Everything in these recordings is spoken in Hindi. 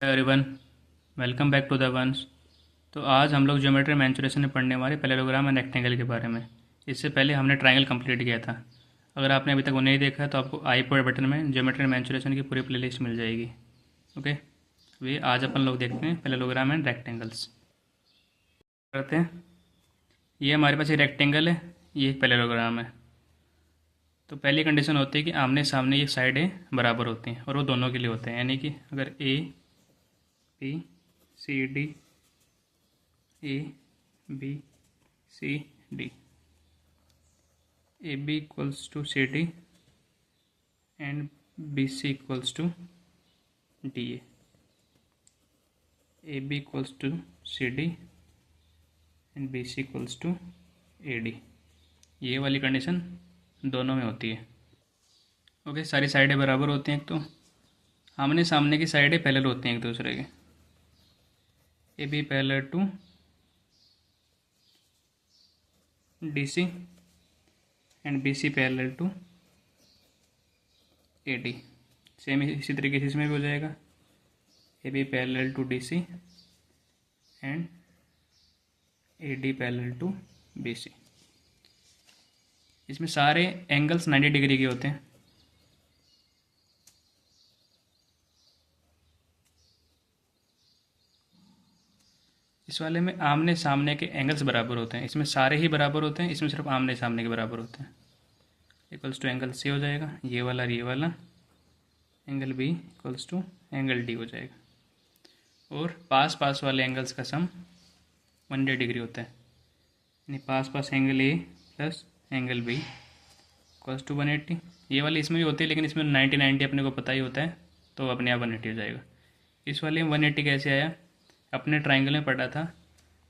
Everyone, welcome back to the ones. तो आज हम लोग ज्योमेट्री मैंचुरेशन में पढ़ने वाले पैरेललोग्राम एंड रेक्टेंगल के बारे में। इससे पहले हमने ट्रायंगल कंप्लीट किया था। अगर आपने अभी तक वो नहीं देखा है तो आपको आई बटन में ज्योमेट्री मैंचुरेशन की पूरी प्लेलिस्ट मिल जाएगी। ओके, वे आज अपन लोग देखते हैं पैरेललोग्राम एंड रेक्टेंगल्स। करते हैं। ये हमारे पास ये रेक्टेंगल है, ये पैरेललोग्राम है। तो पहली कंडीशन होती है कि आमने सामने ये साइडें बराबर होती हैं और वो दोनों के लिए होते हैं। यानी कि अगर A B C D A B C D A B equals to C D and B C equals to D A B equals to C D and B C equals to A D, ये वाली कंडीशन दोनों में होती है। ओके, सारी साइडें बराबर होती हैं। एक तो आमने सामने की साइडें पैरेलल होती हैं एक दूसरे के। A B parallel to D C and B C parallel to A D. Same इसी तरीके से इसमें भी हो जाएगा। A B parallel to D C and A D parallel to B C. इसमें सारे एंगल्स 90 डिग्री के होते हैं। इस वाले में आमने सामने के एंगल्स बराबर होते हैं। इसमें सारे ही बराबर होते हैं, इसमें सिर्फ आमने सामने के बराबर होते हैं। इक्वल्स टू एंगल सी हो जाएगा, ये वाला और ये वाला। Angle B equals to angle D हो जाएगा। और पास पास वाले एंगल्स का सम 180 डिग्री होता है। यानी पास पास angle A plus angle B equals to 180। ये वाली इसमें भी होती है, लेकिन इसमें 90 अपने को पता ही होता है, तो अपने आप 180 हो जाएगा। इस वाले में 180 कैसे आया? अपने ट्राइंगल में पढ़ा था,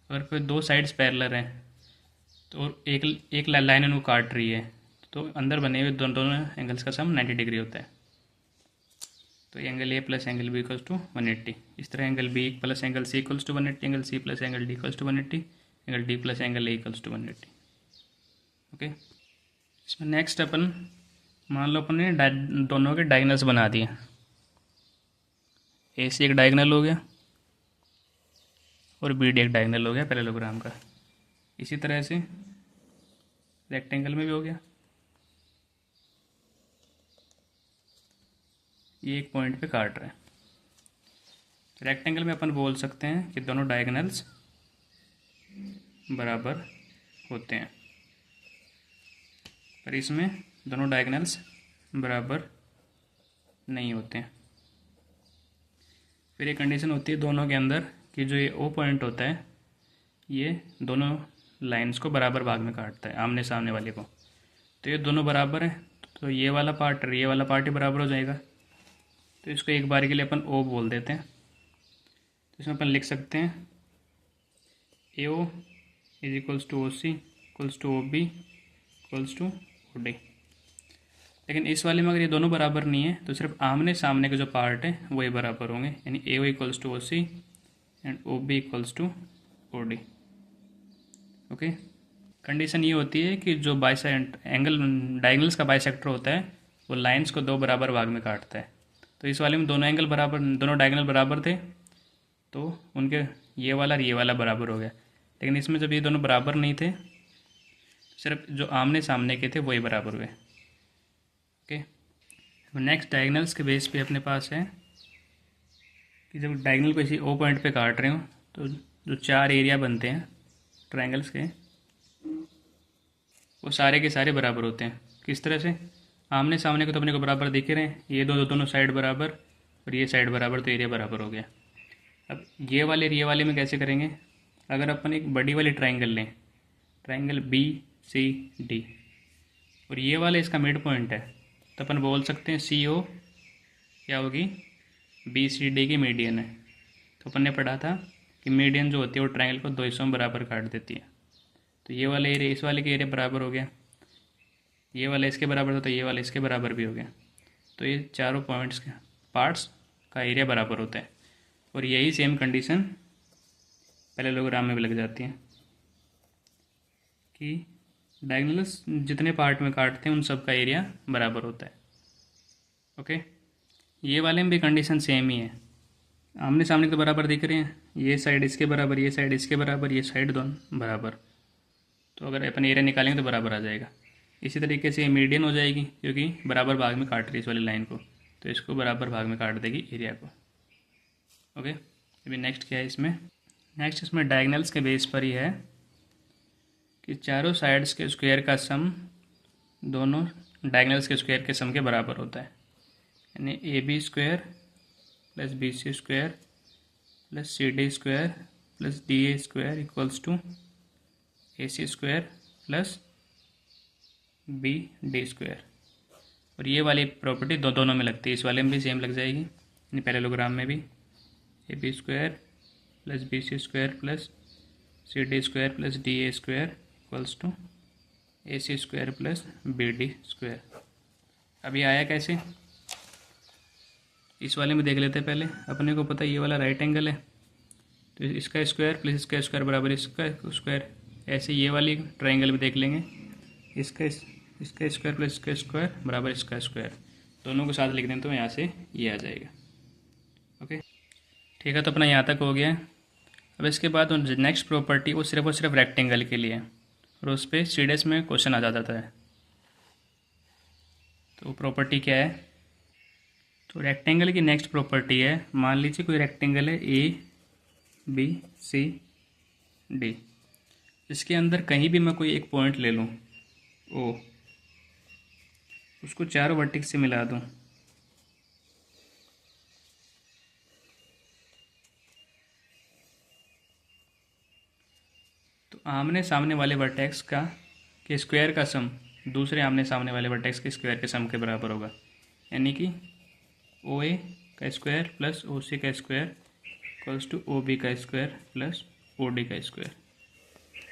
अगर कोई दो साइड्स पैरेलल हैं तो एक एक लाइन उनको काट रही है, तो अंदर बने हुए दोनों एंगल्स का सम 90 डिग्री होता है। तो angle A plus angle B equals to 180। इस तरह angle B plus angle C equals to 180, angle C plus angle D equals to 180, angle D plus angle A equals to 180। Okay, इसमें नेक्स्ट अपन मान लो अपन ने दोनों के डायगनल्स बना दिए। ए सी एक डायगनल हो गया और बी डी एक डायगनल हो गया पैरेललोग्राम का। इसी तरह से रेक्टेंगल में भी हो गया। ये एक पॉइंट पे काट रहे हैं। रेक्टेंगल में अपन बोल सकते हैं कि दोनों डायगनल्स बराबर होते हैं, पर इसमें दोनों डायगनल्स बराबर नहीं होते हैं। फिर एक कंडीशन होती है दोनों के अंदर कि जो ये ओ पॉइंट होता है, ये दोनों लाइंस को बराबर भाग में काटता है, आमने सामने वाले को। तो ये दोनों बराबर है, तो ये वाला पार्ट और ये वाला पार्ट ही बराबर हो जाएगा। तो इसको एक बार के लिए अपन ओ बोल देते हैं। तो इसमें अपन लिख सकते हैं A O is equals to O C equals to O B equals to O D. लेकिन इस वाले में अगर ये दोनों बराबर नहीं है तो सिर्फ आमने सामने के जो पार्ट है वही बराबर होंगे। यानी A O equals to O C and O B equals to O D. Okay, condition ये होती है कि जो एंगल डायगनल्स का बाइसेक्टर होता है वो लाइंस को दो बराबर भाग में काटता है। तो इस वाले में दोनों एंगल बराबर, दोनों डायगनल बराबर थे, तो उनके ये वाला और ये वाला बराबर हो गया। लेकिन इसमें जब ये दोनों बराबर नहीं थे, सिर्फ जो आमने सामने के थे वही बराबर हुए। ओके, नेक्स्ट डायगनल्स के बेस पे अपने पास है कि जब डायगनल को इसी ओ पॉइंट पे काट रहे हो तो जो चार एरिया बनते हैं ट्रायंगल्स के, वो सारे के सारे बराबर होते हैं। किस तरह से? आमने सामने को तो अपने को बराबर दिख रहे हैं, ये दोनों साइड बराबर और ये साइड बराबर, तो एरिया बराबर हो गया। अब ये वाले में कैसे करेंगे? अगर अपन एक बड़ी वाली ट्रायंगल लें, ट्रायंगल बी सी डी, और ये वाला इसका मिड पॉइंट है, तो अपन बोल सकते हैं सी ओ क्या होगी? बी सी डी की मीडियन है। तो अपन ने पढ़ा था कि मीडियन जो होती है वो ट्रायंगल को दो हिस्सों में बराबर काट देती है। तो ये वाला एरिया इस वाले के एरिया बराबर हो गया, ये वाला इसके बराबर था तो ये वाला इसके बराबर भी हो गया। तो ये चारों पॉइंट्स के पार्ट्स का एरिया बराबर होता है। और यही सेम कंडीशन पैरेललोग्राम में भी लग जाती है कि डायगोनल्स जितने पार्ट में काटते हैं उन सब का एरिया बराबर होता है। ओके, ये वाले में भी कंडीशन सेम ही है। आमने सामने तो बराबर दिख रहे हैं, ये साइड इसके बराबर, ये साइड इसके बराबर, ये साइड दोनों बराबर, तो अगर अपन एरिया निकालेंगे तो बराबर आ जाएगा। इसी तरीके से ये मीडियन हो जाएगी क्योंकि बराबर भाग में काट रही है इस वाली लाइन को, तो इसको बराबर भाग में काट देगी एरिया को। ओके, अभी नेक्स्ट क्या है इसमें, नेक्स्ट इसमें डायगनल्स के बेस पर ही है कि चारों साइड्स के स्क्वायर का सम दोनों डायगनल्स के स्क्वायर के सम के बराबर होता है, यानी A B square plus B C square plus C D square plus D A square equals to A C square plus B D square. और ये वाली प्रॉपर्टी दोनों में लगती है, इस वाले में भी सेम लग जाएगी, यानी पैरेललोग्राम में भी A B square plus B C square plus C D square plus D A square equals to A C square plus B D square. अभी आया कैसे, इस वाले में देख लेते हैं पहले। अपने को पता है ये वाला राइट एंगल है, तो इसका स्क्वायर प्लस इसका स्क्वायर बराबर इसका स्क्वायर। ऐसे ये वाली ट्रायंगल में देख लेंगे, इसका स्क्वायर प्लस इसका स्क्वायर बराबर इसका स्क्वायर, दोनों को साथ लिख दें तो यहाँ से ये आ जाएगा। ओके ठीक है, तो अपना यहाँ तक हो गया। अब इसके बाद नेक्स्ट प्रॉपर्टी वो सिर्फ और सिर्फ रेक्टेंगल के लिए, और उस पर सीडीएस में क्वेश्चन आ जाता है। तो प्रॉपर्टी क्या है, तो रेक्टेंगल की नेक्स्ट प्रॉपर्टी है, मान लीजिए कोई रेक्टेंगल है ए बी सी डी, इसके अंदर कहीं भी मैं कोई एक पॉइंट ले लूँ ओ, उसको चारों वर्टेक्स से मिला दूँ, तो आमने सामने वाले वर्टेक्स का के स्क्वायर का सम दूसरे आमने सामने वाले वर्टेक्स के स्क्वायर के सम के बराबर होगा, यानी कि ओ ए का स्क्वायर प्लस ओ सी का square equals to O B का स्क्वायर प्लस ओ डी का स्क्वायर।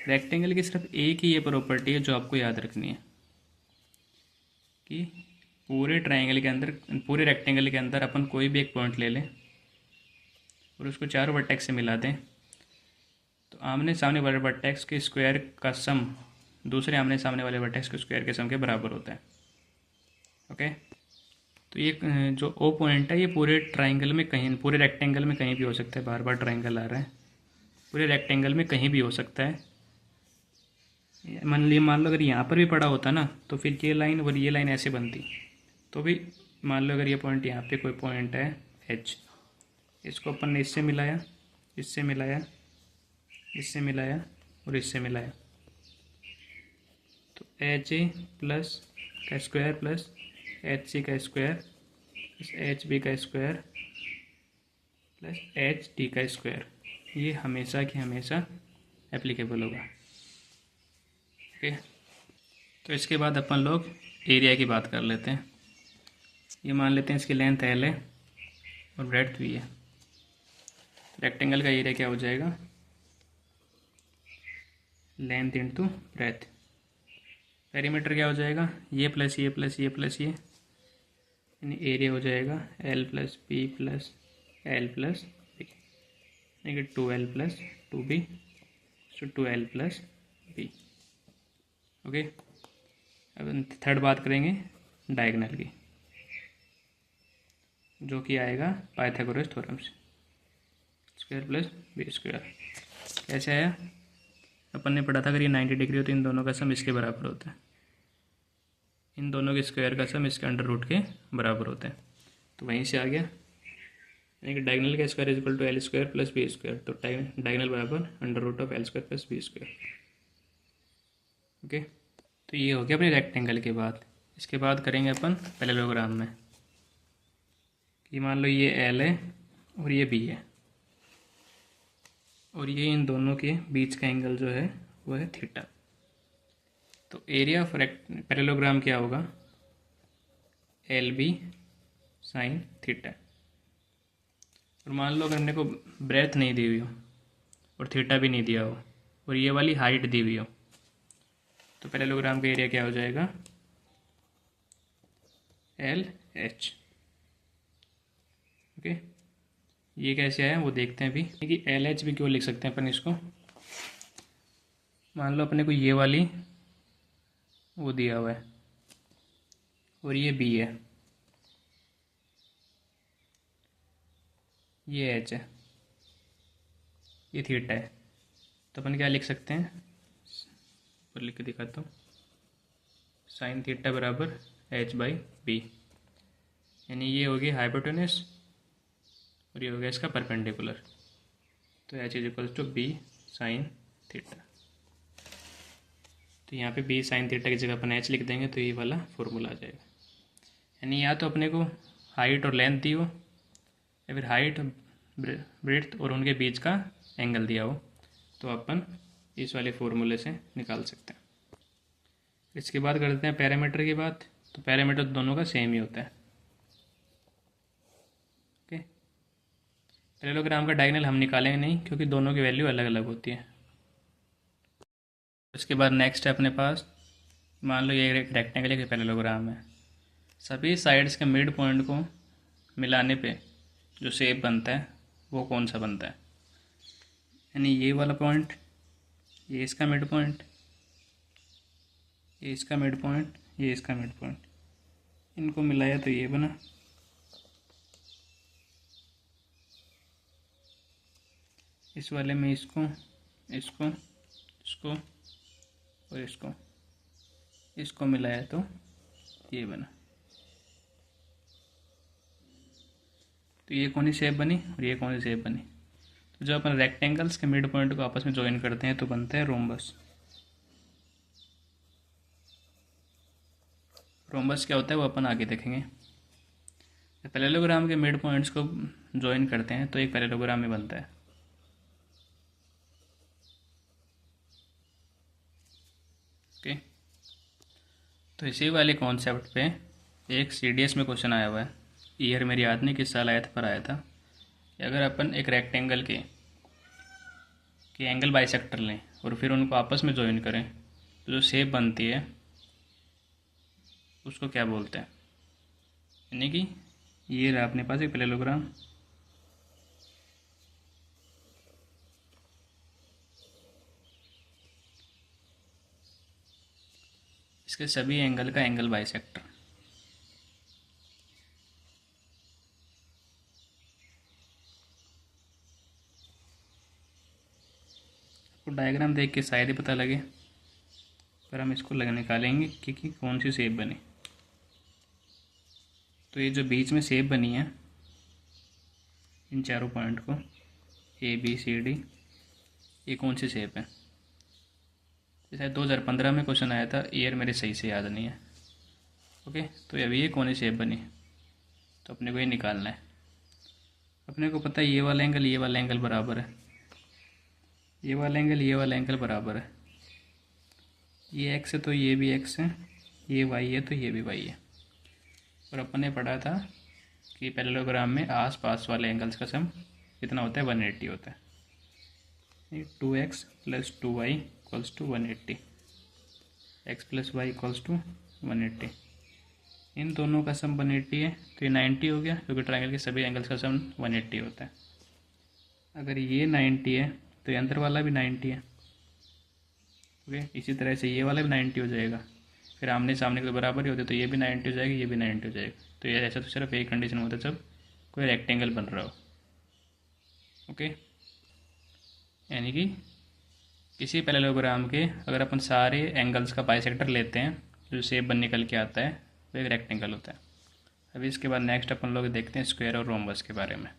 रेक्टेंगल की सिर्फ एक ही ये प्रॉपर्टी है जो आपको याद रखनी है कि पूरे ट्रायंगल के अंदर, पूरे रेक्टेंगल के अंदर अपन कोई भी एक पॉइंट ले लें और उसको चारों वर्टेक्स से मिला दें, तो आमने सामने वाले वर्टेक्स के स्क्वायर का सम दूसरे आमने सामने वाले वर्टेक्स के स्क्वायर के सम के बराबर होता है। ओके, तो ये जो ओ पॉइंट है ये पूरे ट्रायंगल में कहीं, पूरे रेक्टेंगल में कहीं भी हो सकता है, बार बार ट्रायंगल आ रहा है, पूरे रेक्टेंगल में कहीं भी हो सकता है। मान लो अगर यहाँ पर भी पड़ा होता ना तो फिर ये लाइन और ये लाइन ऐसे बनती, तो भी मान लो अगर ये पॉइंट यहाँ पे कोई पॉइंट है एच, इसको अपन ने इससे मिलाया, इससे मिलाया, इससे मिलाया और इससे मिलाया, तो एच ए प्लस का स्क्वायर प्लस एच सी का स्क्वायर प्लस एच बी का स्क्वायर प्लस एच डी का स्क्वायर, ये हमेशा की हमेशा एप्लीकेबल होगा। ओके, तो इसके बाद अपन लोग एरिया की बात कर लेते हैं। ये मान लेते हैं इसकी लेंथ एल है और ब्रेड्थ भी है, रेक्टेंगल का एरिया क्या हो जाएगा, लेंथ इंटू ब्रेड्थ। पेरीमीटर क्या हो जाएगा, ये प्लस ये प्लस ये प्लस ये, यानी एरिया हो जाएगा L plus B plus L plus B, यानी कि 2L plus 2B, so 2L plus B. Okay, अब थर्ड बात करेंगे डायगोनल की, जो कि आएगा पाइथागोरस थ्योरम से, स्क्वायर प्लस बी स्क्वायर। कैसे आया, अपन ने पढ़ा था अगर ये 90 डिग्री हो तो इन दोनों का सम इसके बराबर होता है, इन दोनों के स्क्वायर का सम इसके अंडर रूट के बराबर होता है, तो वहीं से आ गया, यानी कि डायगोनल का square is equal to L square plus B square, तो डायगोनल बराबर under root of L square plus B square. Okay, तो ये हो गया अपने रेक्टेंगल के बाद। इसके बाद करेंगे अपन पैरेललोग्राम में, कि मान लो ये एल है और ये बी है, और ये इन दोनों के बीच का एंगल जो है वो है थीटा, तो एरिया ऑफ पैरेललोग्राम क्या होगा, एल बी साइन थीटा। और मान लो अगर अपने को ब्रेथ नहीं दी हुई हो और थीटा भी नहीं दिया हो और ये वाली हाइट दी हुई हो, तो पैरेललोग्राम का एरिया क्या हो जाएगा, एल एच। ओके, ये कैसे आया वो देखते हैं अभी, कि एल एच भी क्यों लिख सकते हैं अपन इसको। मान लो अपने को ये वाली वो दिया हुआ है और ये बी है, ये एच है, ये थीटा है, तो अपन क्या लिख सकते हैं, ऊपर लिख के दिखाता हूँ, साइन थीटा बराबर एच बाई बी, यानी ये होगी हाइपोटेनस और ये हो गया इसका परपेंडिकुलर, तो H is equals to B sine theta. तो यहाँ पे बी साइन थीटा की जगह अपन एच लिख देंगे तो ये वाला फॉर्मूला आ जाएगा। यानी या तो अपने को हाइट और लेंथ दी हो या फिर हाइट ब्रेड्थ और उनके बीच का एंगल दिया हो, तो अपन इस वाले फॉर्मूले से निकाल सकते हैं। इसके बाद करते हैं पैरामीटर की बात। तो पैरामीटर दोनों का सेम ही होता है। ओके, पैरेललोग्राम का डायगोनल हम निकालेंगे नहीं क्योंकि दोनों की वैल्यू अलग अलग होती है। उसके बाद नेक्स्ट है अपने पास, मान लो ये एक रेक्टेंगल एक पैरेललोग्राम है, सभी साइड्स के मिड पॉइंट को मिलाने पे जो शेप बनता है वो कौन सा बनता है, यानी ये वाला पॉइंट, ये इसका मिड पॉइंट, ये इसका मिड पॉइंट, ये इसका मिड पॉइंट, इनको मिलाया तो ये बना। इस वाले में इसको इसको इसको और इसको मिलाया तो ये बना। तो ये कौन सी शेप बनी और ये कौन सी शेप बनी। तो जब अपन रेक्टेंगल्स के मिड पॉइंट को आपस में ज्वाइन करते हैं तो बनता है रोम्बस। रोम्बस क्या होता है वो अपन आगे देखेंगे। पैरेललोग्राम के मिड पॉइंट्स को ज्वाइन करते हैं तो एक पैरेललोग्राम में बनता है। ओके, तो इसी वाले कॉन्सेप्ट पे एक CDS में क्वेश्चन आया हुआ है, ईयर मेरी याद नहीं किस साल आया था, पर आया था कि अगर अपन एक रेक्टेंगल के एंगल बाइसेक्टर लें और फिर उनको आपस में ज्वाइन करें तो जो शेप बनती है उसको क्या बोलते हैं। यानी कि ये रहा अपने पास एक पैरेललोग्राम, इसके सभी एंगल का एंगल बाइसेक्टर। आपको डायग्राम देख के शायद ही पता लगे, पर हम इसको निकालेंगे कि कौन सी शेप बनी। तो ये जो बीच में शेप बनी है इन चारों पॉइंट को ABCD, ये कौन सी शेप है। जैसे 2015 में क्वेश्चन आया था, ईयर मेरे सही से याद नहीं है। ओके, तो अभी ये कौन सी शेप बनी, तो अपने को ये निकालना है। अपने को पता है ये वाला एंगल बराबर है, ये वाला एंगल बराबर है, ये x है तो ये भी x है, ये y है तो ये भी y है। और अपन ने पढ़ा था कि पैरेललोग्राम में आस पास वाले एंगल्स का सम कितना होता है, 180 होता है। 2x + 2y = 180, x + y = 180, इन दोनों का सम 180 है तो ये 90 हो गया, क्योंकि ट्रायंगल के सभी एंगल्स का सम 180 होता है। अगर ये 90 है तो ये अंदर वाला भी 90 है। ओके, इसी तरह से ये वाला भी 90 हो जाएगा, फिर आमने सामने के बराबर ही होते तो ये भी 90 हो जाएगा, ये भी 90 हो जाएगा। तो ये ऐसा तो सिर्फ एक कंडीशन होता है जब कोई रेक्टेंगल बन रहा हो। ओके, यानी कि किसी पैरेललोग्राम के अगर अपन सारे एंगल्स का बाइसेक्टर लेते हैं जो शेप बन निकल के आता है वो एक रेक्टेंगल होता है। अभी इसके बाद नेक्स्ट अपन लोग देखते हैं स्क्वायर और रोम्बस के बारे में।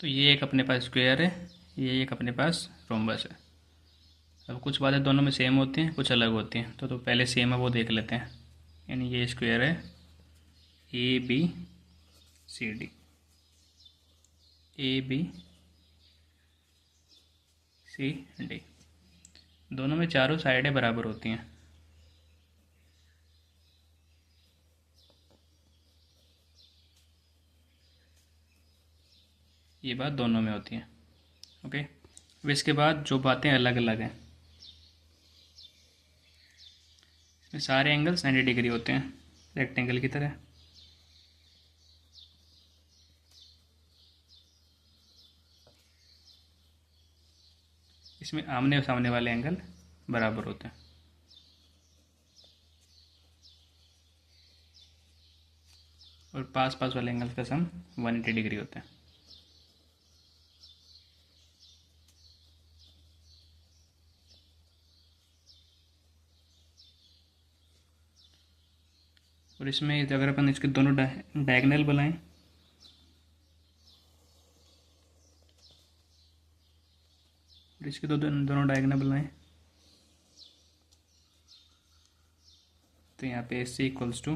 तो ये एक अपने पास स्क्वायर है, ये एक अपने पास रोम्बस है। अब कुछ बातें दोनों में सेम होती हैं, कुछ अलग होती हैं, तो पहले सेम है वो देख लेते हैं। यानी ये स्क्वायर है ABCD, ABCD, दोनों में चारों साइडें बराबर होती हैं। ये बात दोनों में होती है। ओके, अब इसके बाद जो बातें अलग अलग हैं, इसमें सारे एंगल्स 90 डिग्री होते हैं रेक्टेंगल की तरह। इसमें आमने सामने वाले एंगल बराबर होते हैं। और पास पास वाले एंगल्स का सम 180 डिग्री होता है। और इसमें अगर अपन इसके दोनों डायगोनल बनाएं और इसके दोनों डायगोनल बनाएं तो यहाँ पे AC इक्वल्स टू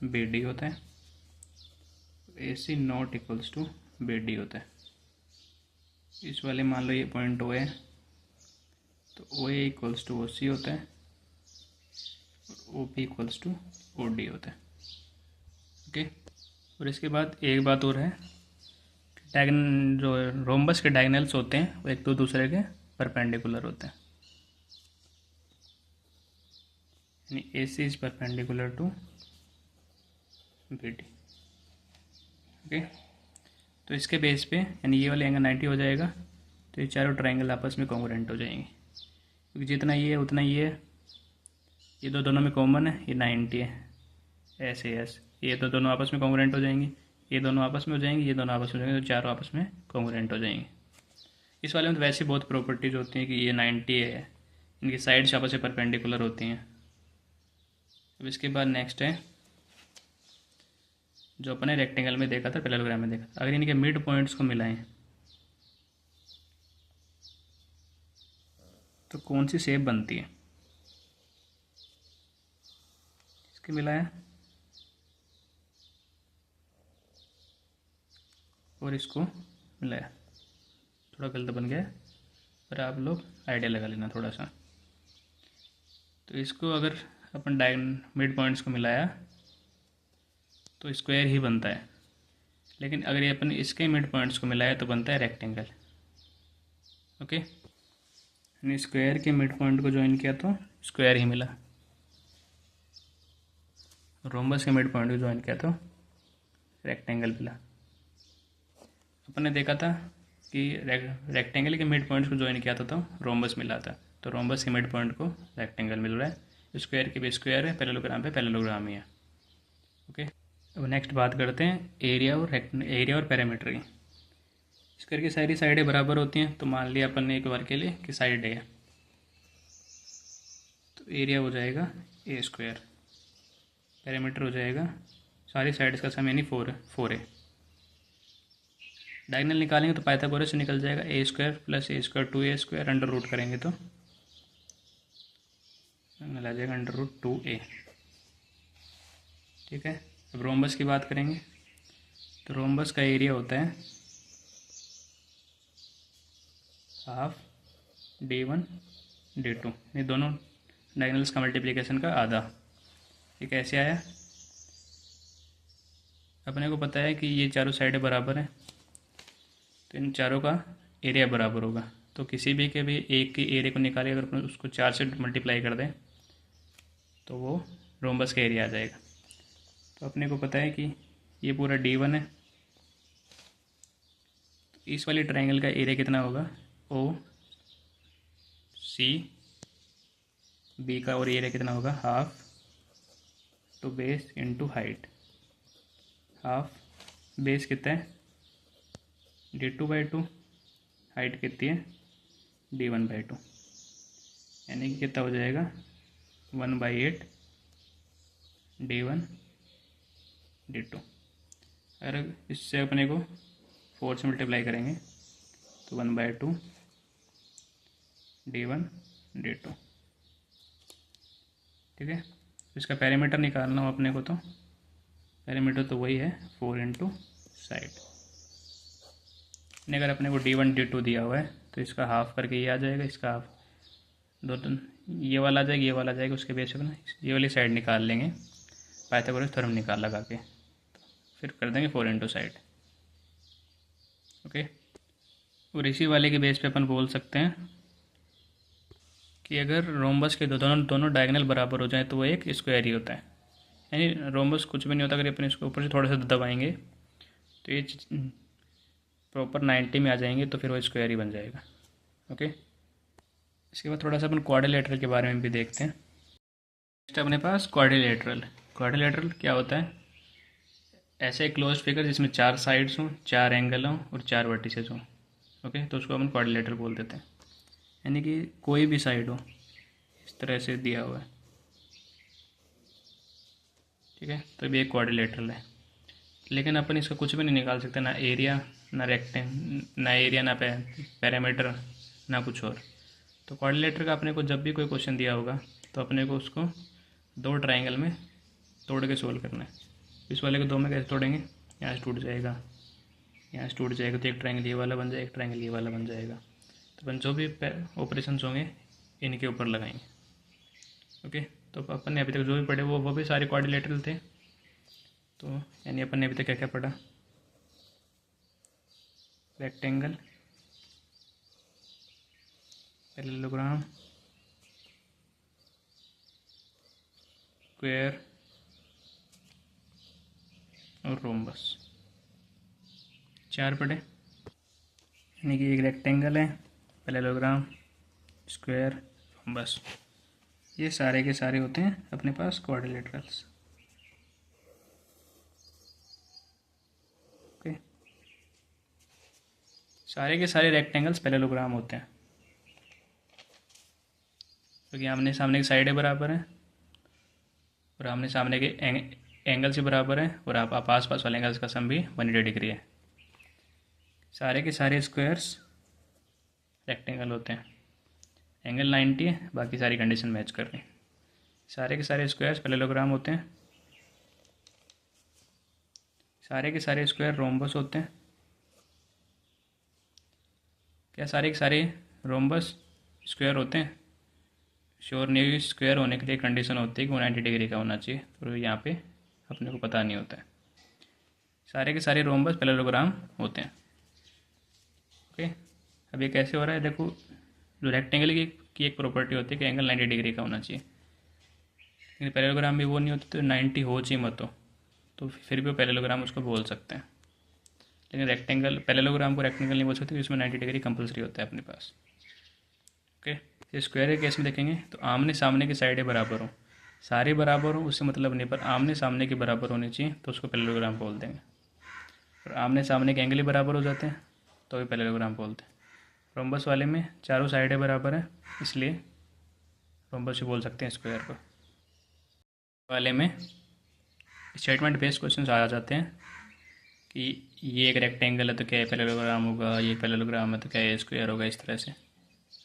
BD होता है, AC not equals to BD होता है। इस वाले मान लो ये पॉइंट O है तो OA इक्वल्स टू OC होता है और OP इक्वल्स टू OD होता है। ओके, और इसके बाद एक बात और है, जो रोम्बस के डायगोनल्स होते हैं वो एक तो दूसरे के परपेंडिकुलर होते हैं, यानी AC is perpendicular to BD। Okay, तो इसके बेस पे यानी ये वाले एंगल 90 हो जाएगा, तो ये चारों ट्रायंगल आपस में कॉन्ग्रुएंट हो जाएंगे, क्योंकि जितना ये है उतना ये है, ये दोनों में कॉमन है, ये 90 है, ऐसे ऐसे ये तो दोनों आपस में कॉन्ग्रुएंट हो जाएंगे, ये दोनों आपस में हो जाएंगे, ये दोनों आपस में हो जाएंगे, तो चारों आपस में कॉन्ग्रुएंट हो जाएंगे। इस वाले में तो वैसे बहुत प्रॉपर्टीज होती हैं कि ये 90 है, इनकी साइड्स आपस में परपेंडिकुलर होती हैं। अब इसके बाद नेक्स्ट है जो अपने रेक्टेंगल में देखा था, पैरेललोग्राम में देखा था, अगर इनके मिड पॉइंट्स को मिलाएं तो कौन सी शेप बनती है। इसके मिलाया और इसको मिलाया, थोड़ा गलत बन गया पर आप लोग आइडिया लगा लेना थोड़ा सा। तो इसको अगर अपन मिड पॉइंट्स को मिलाया तो स्क्वायर ही बनता है, लेकिन अगर ये अपन इसके मिड पॉइंट्स को मिलाया तो बनता है रेक्टेंगल। ओके, यानी स्क्वायर के मिड पॉइंट को ज्वाइन किया तो स्क्वायर ही मिला, रोम्बस के मिड पॉइंट को ज्वाइन किया तो रेक्टेंगल मिला। अपन ने देखा था कि रेक्टेंगल के मिड पॉइंट्स को ज्वाइन किया था तो रोम्बस मिला था, तो रोम्बस के मिड पॉइंट को रेक्टेंगल मिल रहा है, स्क्वायर के भी स्क्वायर है, पैरेललोग्राम पे पैरेललोग्राम ही है। ओके, अब नेक्स्ट बात करते हैं एरिया और पैरामीटर की। स्क्वायर की सारी साइडें बराबर होती हैं, तो मान लिया अपन ने एक बार के लिए कि साइड है, तो एरिया हो जाएगा A स्क्वायर, पैरामीटर हो जाएगा सारी साइड्स का सम यानी 4 है। डायगोनल निकालेंगे तो पाइथागोरस से निकल जाएगा A square plus A square 2A square, under root करेंगे तो आ जाएगा अंडर रूट 2A। ठीक है, अब रोम्बस की बात करेंगे तो रोम्बस का एरिया होता है हाफ D1 D2, ये दोनों डायगोनल्स का मल्टीप्लिकेशन का आधा। ये कैसे आया, अपने को पता है कि ये चारों साइडें बराबर हैं तो इन चारों का एरिया बराबर होगा, तो किसी भी के भी एक की एरिया को निकाले अगर अपन उसको 4 से मल्टीप्लाई कर दें तो वो रोम्बस का एरिया आ जाएगा। तो अपने को पता है कि ये पूरा D1 है, तो इस वाली ट्रायंगल का एरिया कितना होगा, OCB का, और एरिया कितना होगा half to base into height. Half base कितना है D2/2, हाइट कितनी है D1/2, यानी कि कितना हो जाएगा 1/8 D1 D2। अगर इससे अपने को 4 से मल्टीप्लाई करेंगे तो 1/2 D1 D2। ठीक है, इसका पैरामीटर निकालना हो अपने को, तो पैरामीटर तो वही है 4 इंटू साइड। अगर अपने को D1 D2 दिया हुआ है तो इसका हाफ करके ये आ जाएगा, इसका हाफ दो ये वाला आ जाएगा, ये वाला आ जाएगा, उसके बेस पे ना ये वाली साइड निकाल लेंगे, पाइथागोरस थ्योरम निकाल लगा के फिर कर देंगे 4 इंटू साइड। ओके, और इसी वाले के बेस पे अपन बोल सकते हैं कि अगर रोम्बस के दोनों डायगोनल बराबर हो जाए तो वो एक स्क्वायर ही होता है, यानी रोम्बस कुछ भी नहीं होता। अगर अपन इसको ऊपर से थोड़ा सा दबाएंगे तो ये प्रॉपर 90 में आ जाएंगे, तो फिर वो स्क्वायर ही बन जाएगा। ओके, इसके बाद थोड़ा सा अपन क्वाड्रिलेटरल के बारे में भी देखते हैं। नेक्स्ट अपने पास क्वाड्रिलेटरल क्या होता है, ऐसे एक क्लोज फिगर जिसमें 4 साइड्स हों, 4 एंगल हों और 4 वर्टिसेस हों। ओके, तो उसको अपन क्वाड्रिलेटरल बोल देते हैं, यानी कि कोई भी साइड हो इस तरह से दिया हुआ है। ठीक है, तो ये एक क्वाड्रिलेटरल है। लेकिन अपन इसका कुछ भी नहीं निकाल सकते, ना एरिया, ना ना एरिया, ना पैरामीटर, ना कुछ और। तो क्वाड्रिलेटरल का अपने को जब भी कोई क्वेश्चन दिया होगा तो अपने को उसको दो ट्राइंगल में तोड़ के सोल्व करना है। इस वाले को दो में कैसे तोड़ेंगे, यहाँ से टूट जाएगा, यहाँ से टूट जाएगा, तो एक ट्राइंगल ये वाला बन जाएगा, एक ट्राइंगल ये वाला बन जाएगा। तो अपन जो भी ऑपरेशंस होंगे इनके ऊपर लगाएंगे। ओके, तो अपन ने अभी तक जो भी पढ़े वो भी सारे क्वाड्रिलेटरल थे। तो यानी अपन ने अभी तक क्या क्या पढ़ा, रेक्टेंगल, पैरेललोग्राम, स्क्वायर और रोम्बस, चार पढ़े। यानी कि एक रेक्टेंगल है, पैरेललोग्राम, स्क्वायर, रोम्बस, ये सारे के सारे होते हैं अपने पास क्वाड्रिलेटरल्स। ओके, सारे के सारे रेक्टेंगल्स पैरेललोग्राम होते हैं, क्योंकि आमने सामने की साइडें बराबर हैं और आमने सामने के एंगल से बराबर है, और आप आस पास वाले एंगल्स का सम भी 180 डिग्री है। सारे के सारे स्क्वायर्स रेक्टेंगल होते हैं, एंगल 90 है, बाकी सारी कंडीशन मैच कर रही हैं। सारे के सारे स्क्वायर्स पैरेललोग्राम होते हैं, सारे के सारे स्क्वायर रोम्बस होते हैं। क्या सारे के सारे रोम्बस स्क्वायर होते हैं? श्योर नहीं हुई, स्क्वायर होने के लिए कंडीशन होती है कि 190 डिग्री का होना चाहिए, तो यहाँ पे अपने को पता नहीं होता है। सारे के सारे रोम्बस पैरेललोग्राम होते हैं। ओके, अब ये कैसे हो रहा है, देखो, जो रेक्टेंगल की एक प्रॉपर्टी होती है कि एंगल 90 डिग्री का होना चाहिए, लेकिन पैरेललोग्राम भी वो नहीं होती, तो 90 हो चाहिए मत हो, तो फिर भी वो पैरेललोग्राम उसको बोल सकते हैं। लेकिन रेक्टेंगल, पैरेललोग्राम को रेक्टेंगल नहीं बोल सकते, इसमें 90 डिग्री कंपलसरी होता है अपने पास। ओके, स्क्वायर के केस में देखेंगे तो आमने सामने की साइडें बराबर हो, सारे बराबर हो उससे मतलब नहीं, पर आमने सामने के बराबर होनी चाहिए तो उसको पैरेललोग्राम बोल देंगे। और आमने सामने के एंगल ही बराबर हो जाते हैं तो भी पैरेललोग्राम बोलते हैं। रोम्बस वाले में चारों साइडें बराबर हैं, इसलिए रोम्बस ही बोल सकते हैं स्क्वायर को। वाले में स्टेटमेंट बेस्ड क्वेश्चन आ जाते हैं कि ये एक रेक्टेंगल है तो क्या पैरेललोग्राम होगा, ये पैरेललोग्राम है तो क्या स्क्वायर होगा, इस तरह से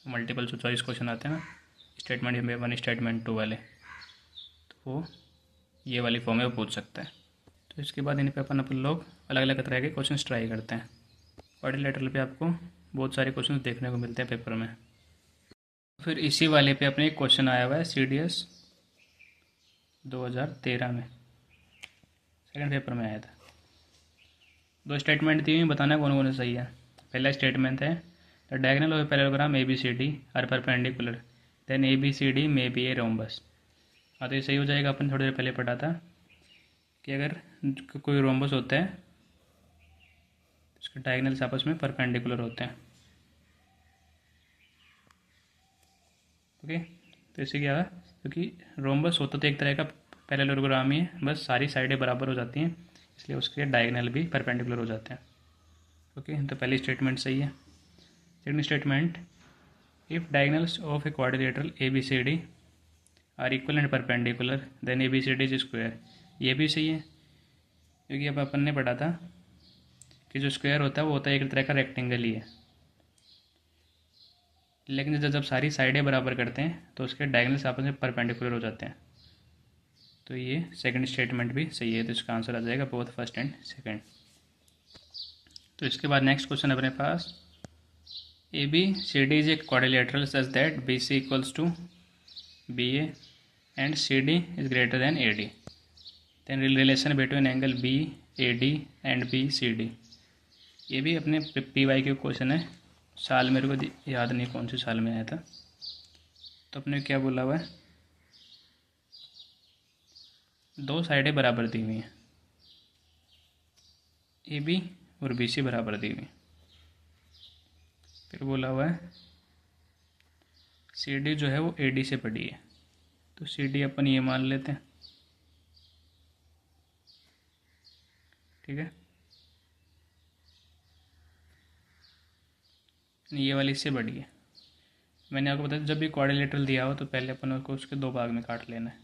मल्टीपल चॉइस क्वेश्चन आते हैं ना, स्टेटमेंट 1 स्टेटमेंट 2 वाले, तो वो ये वाली फॉर्म में वो पूछ सकता है। तो इसके बाद इन पे अपन लोग अलग अलग तरह के क्वेश्चन ट्राई करते हैं। क्वाड्रिलेटरल पे आपको बहुत सारे क्वेश्चन देखने को मिलते हैं पेपर में। फिर इसी वाले पे अपने एक क्वेश्चन आया हुआ है CDS 2013 में, सेकंड पेपर में आया था। दो स्टेटमेंट दी हुई, बताना कौन कौन सही है। पहला स्टेटमेंट है the diagonal of parallelogram ABCD are perpendicular then ABCD may be a rhombus. हाँ, तो ये सही हो जाएगा, अपन थोड़ी देर पहले पढ़ा था कि अगर कोई रोम्बस होता है उसके डायगोनल्स आपस में परपेंडिकुलर होते हैं। ओके, तो इससे क्या है, क्योंकि रोम्बस होता तो एक तरह का पैरेललोग्राम ही है, बस सारी साइडें बराबर हो जाती हैं, इसलिए उसके डायगोनल भी परपेंडिकुलर हो जाते हैं। ओके, तो पहली स्टेटमेंट सही है। Second statement, if diagonals of a quadrilateral ABCD are equal and perpendicular then ABCD is square, ये भी सही है, क्योंकि अब अपन ने पढ़ा था कि जो स्क्वायर होता है वो होता है एक तरह का रेक्टेंगल ही है, लेकिन जब सारी साइडें बराबर करते हैं तो उसके डायगोनल्स आपस में परपेंडिकुलर हो जाते हैं। तो ये सेकंड स्टेटमेंट भी सही है, तो इसका आंसर आ जाएगा बोथ फर्स्ट एंड सेकंड। तो इसके बाद नेक्स्ट क्वेश्चन अपने पास, ABCD is a quadrilateral such that BC equals to BA and CD is greater than AD, then relation between angle BAD and BCD। ये भी अपने PY के क्वेश्चन है, साल मेरे को याद नहीं कौन से साल में आया था। तो अपने क्या बोला हुआ है, दो साइडें बराबर दी हुई हैं, AB और BC बराबर दी हुई। फिर बोला हुआ है CD जो है वो AD से बड़ी है, तो CD अपन ये मान लेते हैं, ठीक है। ये वाली इससे बड़ी है। मैंने आपको बताया जब भी क्वाड्रिलेटरल दिया हो तो पहले अपन को उसके दो भाग में काट लेना है।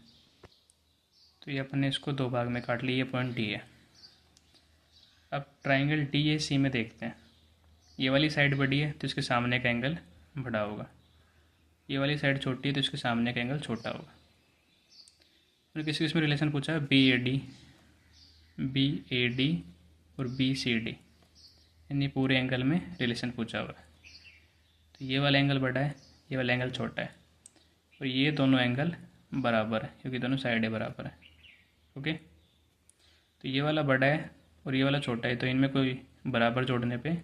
तो ये अपन ने इसको दो भाग में काट लिया, ये पॉइंट डी है। अब ट्राइंगल डी ए सी में देखते हैं। ये वाली साइड बड़ी है तो इसके सामने का एंगल बड़ा होगा, ये वाली साइड छोटी है तो इसके सामने का एंगल छोटा होगा। और किस किस में रिलेशन पूछा है, बी ए डी और बी सी डी, यानी पूरे एंगल में रिलेशन पूछा हुआ है। तो ये वाला एंगल बड़ा है, ये वाला एंगल छोटा है, और ये दोनों एंगल बराबर है क्योंकि दोनों साइडें बराबर है। ओके, तो ये वाला बड़ा है और ये वाला छोटा है, तो इनमें कोई बराबर जोड़ने पे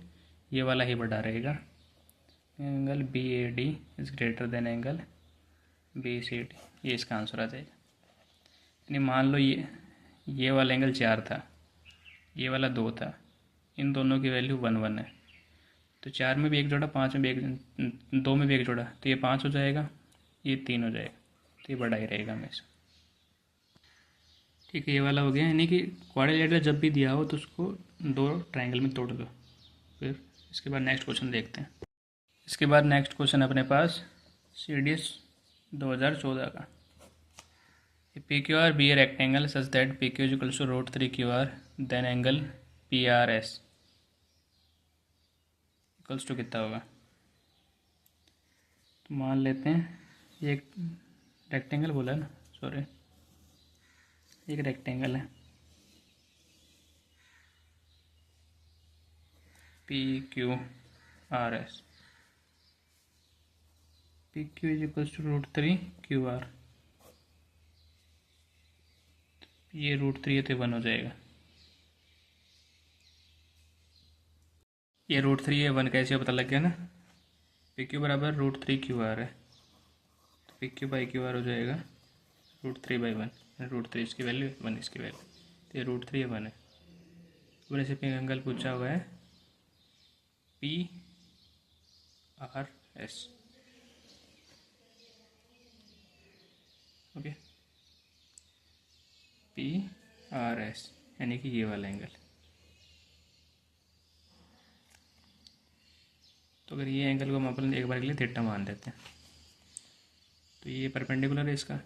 ये वाला ही बड़ा रहेगा। Angle B A D is greater than angle B C D, ये इसका आंसर आ जाएगा। यानी मान लो ये वाला एंगल 4 था, ये वाला 2 था, इन दोनों की वैल्यू 1 1 है। तो 4 में भी एक जोड़ा, 5 में भी एक, 2 में भी एक जोड़ा, तो ये 5 हो जाएगा, ये 3 हो जाएगा, तो ये बड़ा ही रहेगा हमेशा। ठीक है, ये वाला हो गया। यानी कि क्वाड्रिलेटरल जब भी दिया हो तो उसको दो ट्राइंगल में तोड़ दो। फिर इसके बाद नेक्स्ट क्वेश्चन देखते हैं। इसके बाद नेक्स्ट क्वेश्चन अपने पास CDS 2014 का। P Q R be a rectangle such that P Q is equals to √3 QR, then angle PRS equals to कितना होगा। तो मान लेते हैं ये एक रेक्टेंगल बोला है ना, सॉरी, एक रेक्टेंगल है PQRS, PQ is equals to √3 QR, ये √3 है तो 1 हो जाएगा। ये √3 है, 1 कैसे पता लग गया ना। PQ बराबर √3 QR है, तो PQ बाई QR हो जाएगा √3/1, √3 इसकी वैल्यू, 1 इसकी वैल्यू, तो ये √3 है, 1 है। और ऐसे एंगल पूछा हुआ है PRS। ओके, PRS यानी कि ये वाला एंगल। तो अगर ये एंगल को हम अपन एक बार के लिए थीटा मान देते हैं, तो ये परपेंडिकुलर है इसका,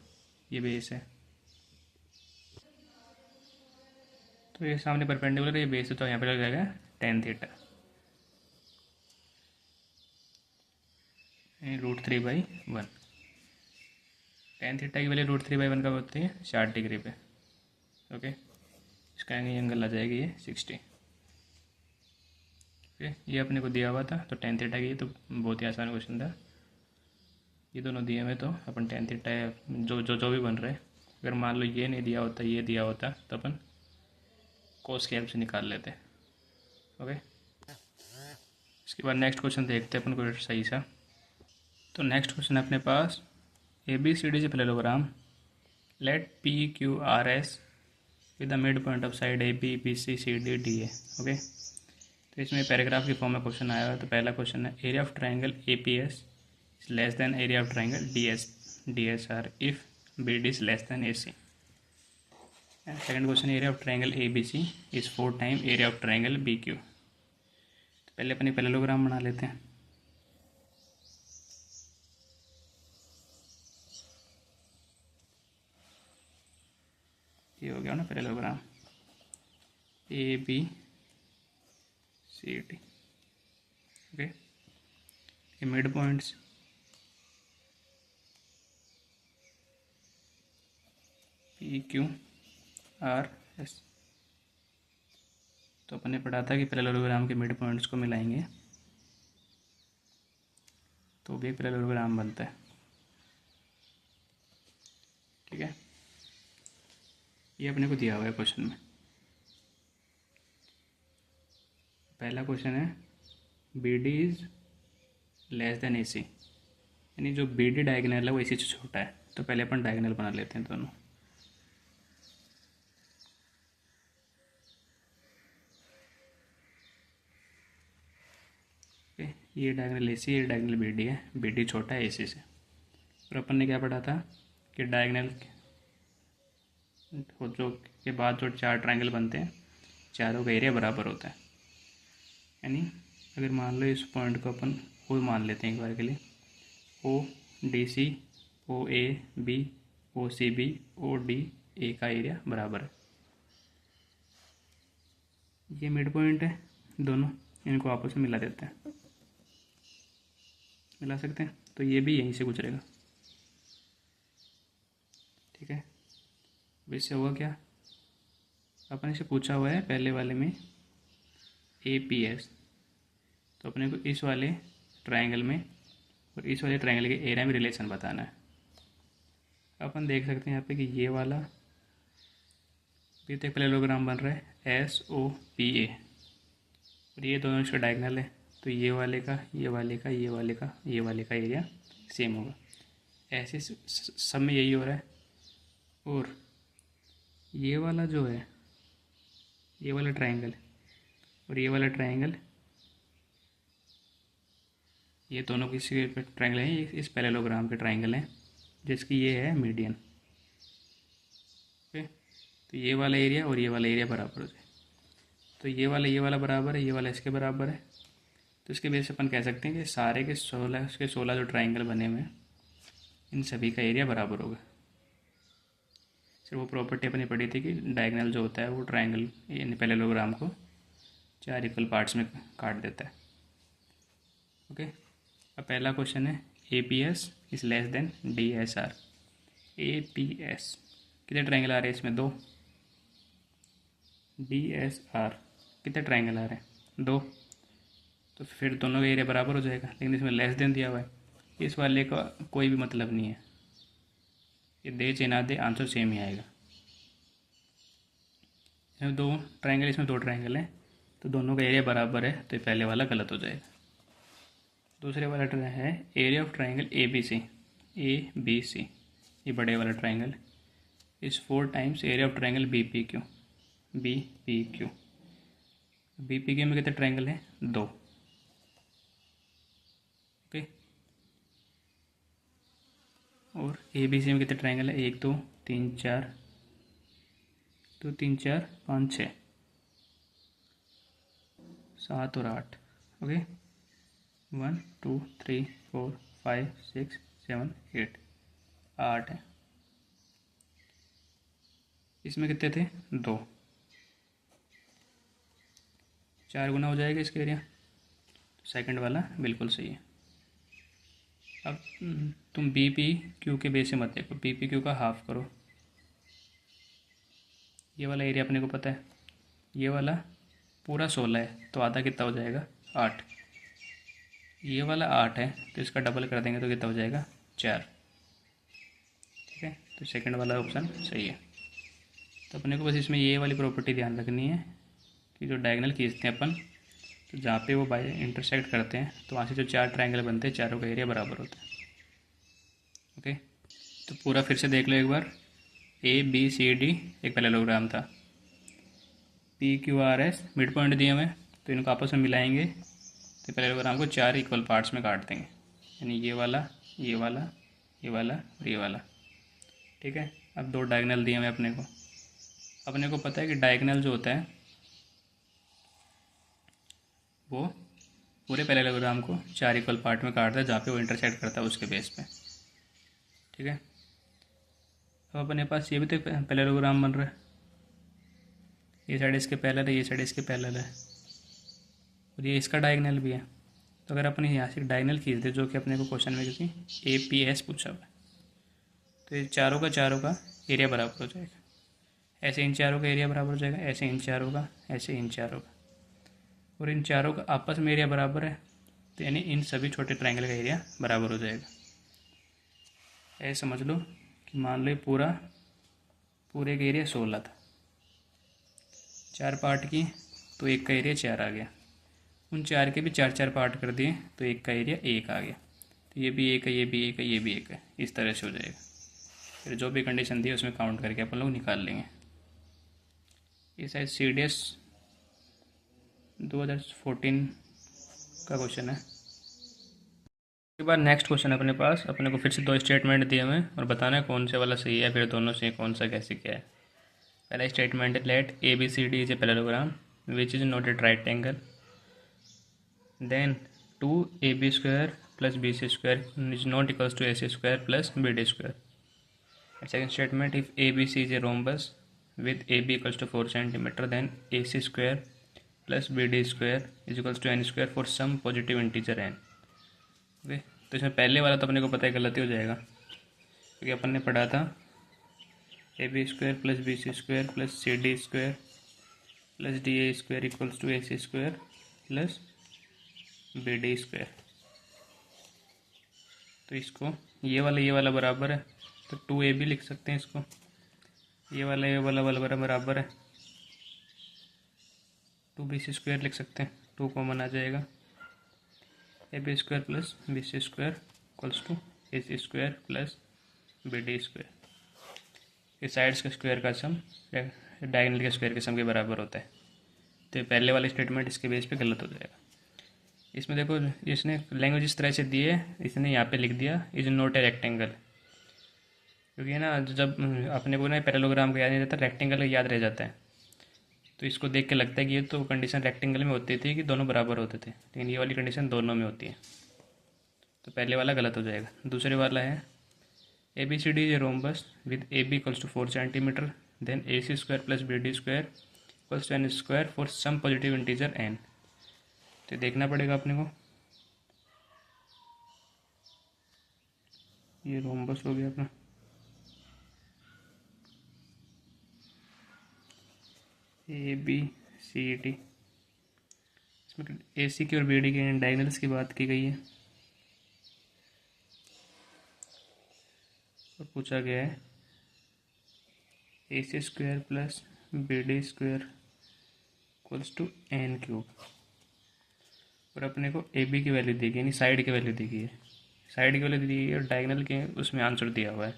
ये बेस है, तो ये सामने परपेंडिकुलर है, ये बेस है, तो यहाँ पे लग जाएगा tan थीटा, √3/1। tan थीटा की वैल्यू √3/1 कब होती है, 60 डिग्री पे। ओके, इसका एंगल आ जाएगी ये 60। ओके, ये अपने को दिया हुआ था, तो tan थीटा की, तो बहुत ही आसान क्वेश्चन था। ये दोनों दिए हुए, तो अपन tan थीटा जो भी बन रहा है, अगर मान लो ये नहीं दिया होता, ये दिया होता, तो अपन कोस की हेल्प से निकाल लेते। ओके, इसके बाद नेक्स्ट क्वेश्चन देखते हैं अपन को सही सा। तो नेक्स्ट क्वेश्चन है अपने पास ABCD से parallelogram, let PQRS with the mid point of side AB BC CD DA। Okay, तो इसमें पैराग्राफ की फॉर्म में क्वेश्चन आया है। तो पहला क्वेश्चन है, area of triangle APS is less than area of triangle DSR if BD is less than AC। Second question, area of triangle ABC is 4 time area of triangle BQ। तो पहले अपने पैरेललोग्राम बना लेते हैं। ये हो गया ना पैरेललोग्राम ABCD। ओके, ये मिड पॉइंट्स PQRS। तो अपन ने पढ़ा था कि पैरेललोग्राम के मिड पॉइंट्स को मिलाएंगे तो भी एक पैरेललोग्राम बनता है। ठीक है, ये अपने को दिया हुआ है क्वेश्चन में। पहला क्वेश्चन है BD is less than AC, यानी जो BD डायगोनल है वो AC से छोटा है। तो पहले अपन डायगोनल बना लेते हैं दोनों। ये डायगोनल AC, ये डायगोनल BD है, BD छोटा है AC से। और अपन ने क्या पढ़ा था कि डायगोनल जो के बाद जो 4 ट्रायंगल बनते हैं, चारों का एरिया बराबर होता है। यानी अगर मान लो इस पॉइंट को अपन O मान लेते हैं एक बार के लिए, ODC, OAB, OCB, OD, ए का एरिया बराबर है। ये मिड पॉइंट है, दोनों इनको आपस में मिला देते हैं, मिला सकते हैं, तो ये भी यहीं से गुजरेगा। ठीक है, अब इससे होगा क्या, अपने से पूछा हुआ है पहले वाले में APS, तो अपने को इस वाले ट्रायंगल में और इस वाले ट्रायंगल के एरिया में रिलेशन बताना है। अपन देख सकते हैं यहाँ पे कि ये वाला भी तो एक पैरेललोग्राम बन रहा है SOPA, और ये दोनों इसका डायगोनल है, तो ये वाले का ये वाले का ये वाले का ये वाले का एरिया सेम होगा। ऐसे सब में यही हो रहा है। और ये वाला जो है, ये वाला ट्रायंगल और ये वाला ट्रायंगल, ये दोनों किसी ट्रायंगल हैं, ये इस पैरेललोग्राम के ट्रायंगल हैं जिसकी ये है मीडियन। ओके, तो ये वाला एरिया और ये वाला एरिया बराबर हो जाए, तो ये वाला बराबर है, ये वाला इसके बराबर है, तो इसके बेस से अपन कह सकते हैं कि सारे के 16 जो ट्रायंगल बने हुए हैं इन सभी का एरिया बराबर होगा। सिर्फ वो प्रॉपर्टी अपनी पढ़ी थी कि डायगोनल जो होता है वो ट्रायंगल यानी पैरेललोग्राम को 4 इक्वल पार्ट्स में काट देता है। ओके, अब पहला क्वेश्चन है APS is less than DSR। APS कितने ट्रायंगल आ रहे हैं इसमें, 2। DSR कितने ट्रायंगल आ रहे हैं, 2, तो फिर दोनों का एरिया बराबर हो जाएगा। लेकिन इसमें लेस देन दिया हुआ है, इस वाले का कोई भी मतलब नहीं है, ये दे चाहे ना दे आंसर सेम ही आएगा। इसमें 2 ट्रायंगल, इसमें 2 ट्रायंगल हैं, तो दोनों का एरिया बराबर है, तो पहले वाला गलत हो जाएगा। दूसरे वाला है एरिया ऑफ ट्रायंगल ABC, ये बड़े वाला ट्रायंगल इस 4 times area of triangle BPQ। BPQ में कितने ट्रायंगल हैं, 2। ओके, और ABC में कितने ट्रायंगल है, 1 2 3 4 2 3 4 5 6 7 और 8। ओके, 1 2 3 4 5 6 7 8, 8 है। इसमें कितने थे, 2, 4 गुना हो जाएगा इसका एरिया, तो सेकंड वाला बिल्कुल सही है। अब तुम BPQ के बेस से मत देखो, BPQ का हाफ करो। ये वाला एरिया अपने को पता है, ये वाला पूरा 16 है, तो आधा कितना हो जाएगा, 8। ये वाला 8 है, तो इसका डबल कर देंगे तो कितना हो जाएगा, 4। ठीक है, तो सेकंड वाला ऑप्शन सही है। तो अपने को बस इसमें ये वाली प्रॉपर्टी ध्यान रखनी है कि जो डायगोनल खींचते हैं अपन, तो जहाँ पे वो बाय इंटरसेक्ट करते हैं, तो वहाँ से जो 4 ट्रायंगल बनते हैं, चारों का एरिया बराबर होता है। ओके, तो पूरा फिर से देख लो एक बार। ABCD एक पैरेललोग्राम था, PQRS मिड पॉइंट दिए हुए, तो इनको आपस में मिलाएंगे, तो पैरेललोग्राम को 4 इक्वल पार्ट्स में काट देंगे, यानी ये वाला ये वाला ये वाला और ये वाला। ठीक है, अब 2 डायगोनल दिए हुए अपने को पता है कि डायगोनल जो होता है वो पूरे पैरेललोग्राम को 4 इक्वल पार्ट में काटता है, जहाँ पे वो इंटरसेक्ट करता है उसके बेस पे। ठीक है, अब अपने पास ये भी तो पैरेललोग्राम बन रहा है, ये साइड इसके पैरेलल है, ये साइड इसके पैरेलल है, और ये इसका डायगोनल भी है। तो अगर अपन यहाँ से डायगोनल खींच दे, जो कि अपने को क्वेश्चन में क्योंकि APS पूछा हुआ है, तो ये चारों का एरिया बराबर हो जाएगा। ऐसे इन चारों का एरिया बराबर हो जाएगा, ऐसे इन चारों का, ऐसे इन चारों का, और इन चारों का आपस में एरिया बराबर है, तो यानी इन सभी छोटे ट्रायंगल का एरिया बराबर हो जाएगा। ऐसे समझ लो कि मान लो पूरे का एरिया 16 था, 4 पार्ट की, तो एक का एरिया 4 आ गया, उन 4 के भी 4 पार्ट कर दिए, तो एक का एरिया 1 आ गया, तो ये भी 1 है, ये भी 1 है, ये भी 1 है, इस तरह से हो जाएगा। फिर जो भी कंडीशन दी है उसमें काउंट करके अपन लोग निकाल लेंगे। ये शायद CDS 2014 का क्वेश्चन है। उसके बाद नेक्स्ट क्वेश्चन अपने पास, अपने को फिर से 2 स्टेटमेंट दिए हुए और बताना है कौन से वाला सही है, फिर दोनों से कौन सा कैसे क्या है। पहला स्टेटमेंट है, let ABCD is a parallelogram which is not a rectangle, then 2AB² + BC² is not equals to AC² + BD²। Second statement, if A B C is a rhombus with A B equals to 4 centimetre then A C square plus B D square is equals to N square for some positive integer N. Okay, तो इसमें पहले वाला तो अपने को पता है गलती हो जाएगा, क्योंकि अपन ने पढ़ा था A B square plus B C square plus C D square plus D A square equals to A C square plus B D square. तो इसको ये वाला बराबर है, तो 2ab लिख सकते हैं इसको। ये वाला बराबर है 2bc स्क्वायर लिख सकते हैं, 2 कॉमन आ जाएगा। A B square plus B C square equals to A C square plus B D square. ये साइड्स के स्क्वायर का सम डायगोनल के स्क्वायर के सम के बराबर होता है। तो ये पहले वाला स्टेटमेंट इसके बेस पे गलत हो जाएगा। इसमें देखो, इसने लैंग्वेज इस तरह से दी है, इसने यहाँ पे लिख दिया इज नॉट ए रेक्टेंगल, क्योंकि ना जब अपने को ना पैरेललोग्राम का याद नहीं रहता, रेक्टेंगल याद रह जाता है। तो इसको देख के लगता है कि ये तो कंडीशन रेक्टेंगल में होती थी कि दोनों बराबर होते थे, लेकिन ये वाली कंडीशन दोनों में होती है। तो पहले वाला गलत हो जाएगा। दूसरे वाला है A B C D is a rhombus with A B equals to 4 centimetre then A C square plus B D square equals to N square for some positive integer N. तो देखना पड़ेगा अपने को, ये रोम्बस हो गया अपना, ए बी सी डी, इसमें ए सी की और बी डी के डायगोनल्स की बात की गई है और पूछा गया है A C square plus B D square equals to N cube, और अपने को ए बी की वैल्यू दी गई, यानी साइड की वैल्यू दी गई है, साइड की वैल्यू दी गई है और डायगोनल के उसमें आंसर दिया हुआ है।